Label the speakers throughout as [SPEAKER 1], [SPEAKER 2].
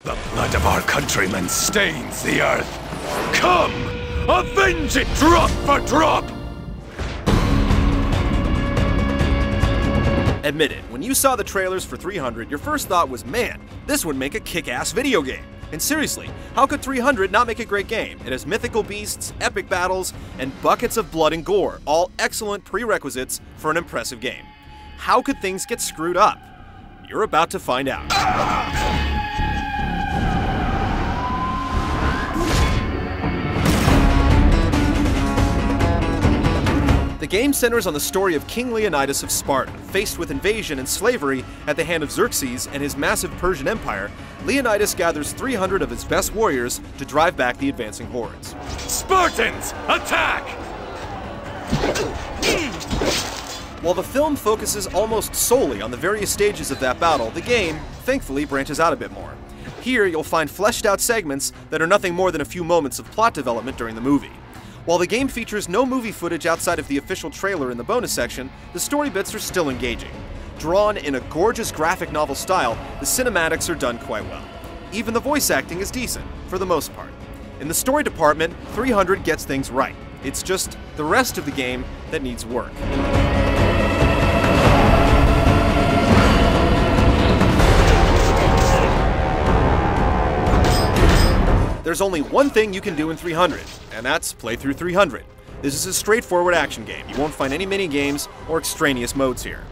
[SPEAKER 1] The blood of our countrymen stains the earth. Come, avenge it drop for drop!
[SPEAKER 2] Admit it, when you saw the trailers for 300, your first thought was, man, this would make a kick-ass video game. And seriously, how could 300 not make a great game? It has mythical beasts, epic battles, and buckets of blood and gore, all excellent prerequisites for an impressive game. How could things get screwed up? You're about to find out. The game centers on the story of King Leonidas of Sparta. Faced with invasion and slavery at the hand of Xerxes and his massive Persian Empire, Leonidas gathers 300 of his best warriors to drive back the advancing hordes.
[SPEAKER 1] Spartans, attack!
[SPEAKER 2] While the film focuses almost solely on the various stages of that battle, the game, thankfully, branches out a bit more. Here, you'll find fleshed out segments that are nothing more than a few moments of plot development during the movie. While the game features no movie footage outside of the official trailer in the bonus section, the story bits are still engaging. Drawn in a gorgeous graphic novel style, the cinematics are done quite well. Even the voice acting is decent, for the most part. In the story department, 300 gets things right. It's just the rest of the game that needs work. There's only one thing you can do in 300, and that's play through 300. This is a straightforward action game. You won't find any mini-games or extraneous modes here.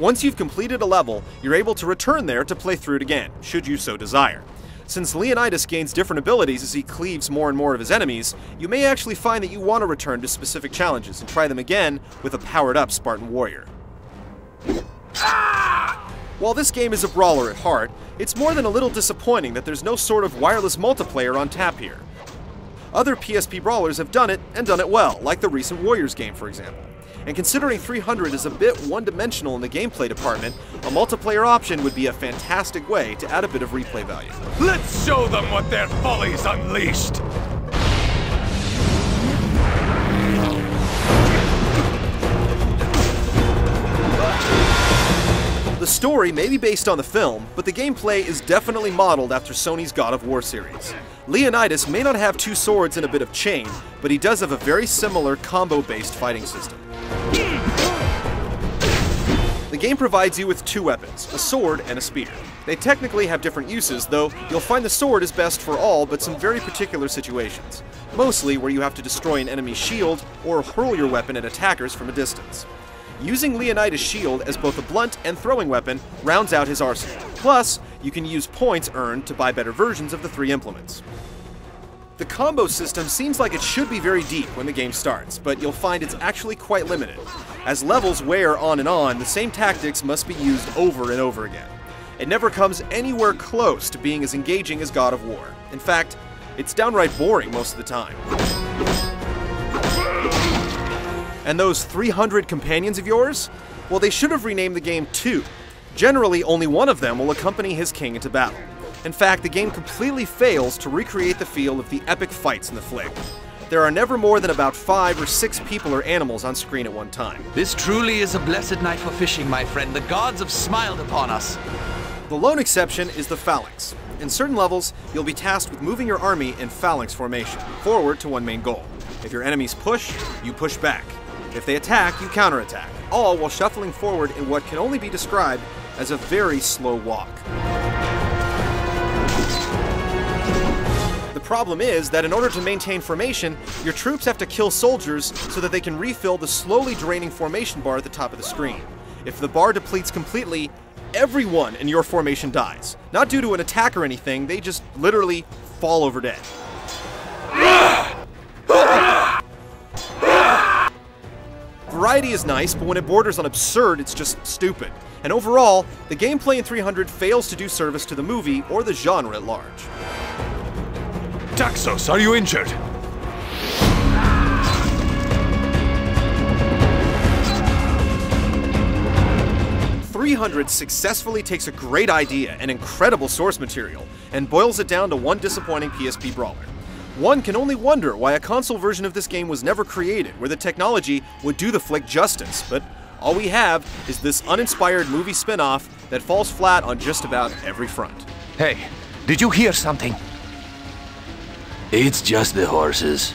[SPEAKER 2] Once you've completed a level, you're able to return there to play through it again, should you so desire. Since Leonidas gains different abilities as he cleaves more and more of his enemies, you may actually find that you want to return to specific challenges and try them again with a powered-up Spartan warrior. While this game is a brawler at heart, it's more than a little disappointing that there's no sort of wireless multiplayer on tap here. Other PSP brawlers have done it, and done it well, like the recent Warriors game, for example. And considering 300 is a bit one-dimensional in the gameplay department, a multiplayer option would be a fantastic way to add a bit of replay value.
[SPEAKER 1] Let's show them what their folly's unleashed!
[SPEAKER 2] The story may be based on the film, but the gameplay is definitely modeled after Sony's God of War series. Leonidas may not have two swords and a bit of chain, but he does have a very similar combo-based fighting system. The game provides you with two weapons, a sword and a spear. They technically have different uses, though you'll find the sword is best for all but some very particular situations, mostly where you have to destroy an enemy's shield or hurl your weapon at attackers from a distance. Using Leonidas' shield as both a blunt and throwing weapon rounds out his arsenal. Plus, you can use points earned to buy better versions of the three implements. The combo system seems like it should be very deep when the game starts, but you'll find it's actually quite limited. As levels wear on and on, the same tactics must be used over and over again. It never comes anywhere close to being as engaging as God of War. In fact, it's downright boring most of the time. And those 300 companions of yours? Well, they should have renamed the game 2. Generally, only one of them will accompany his king into battle. In fact, the game completely fails to recreate the feel of the epic fights in the flick. There are never more than about 5 or 6 people or animals on screen at one time.
[SPEAKER 3] This truly is a blessed night for fishing, my friend. The gods have smiled upon us.
[SPEAKER 2] The lone exception is the phalanx. In certain levels, you'll be tasked with moving your army in phalanx formation, forward to one main goal. If your enemies push, you push back. If they attack, you counterattack, all while shuffling forward in what can only be described as a very slow walk. The problem is that in order to maintain formation, your troops have to kill soldiers so that they can refill the slowly draining formation bar at the top of the screen. If the bar depletes completely, everyone in your formation dies. Not due to an attack or anything, they just literally fall over dead. Variety is nice, but when it borders on absurd, it's just stupid. And overall, the gameplay in 300 fails to do service to the movie or the genre at large.
[SPEAKER 1] Taxos, are you injured?
[SPEAKER 2] 300 successfully takes a great idea and incredible source material and boils it down to one disappointing PSP brawler. One can only wonder why a console version of this game was never created, where the technology would do the flick justice, but all we have is this uninspired movie spin-off that falls flat on just about every front.
[SPEAKER 3] Hey,
[SPEAKER 4] Did you hear something?
[SPEAKER 3] It's just the horses.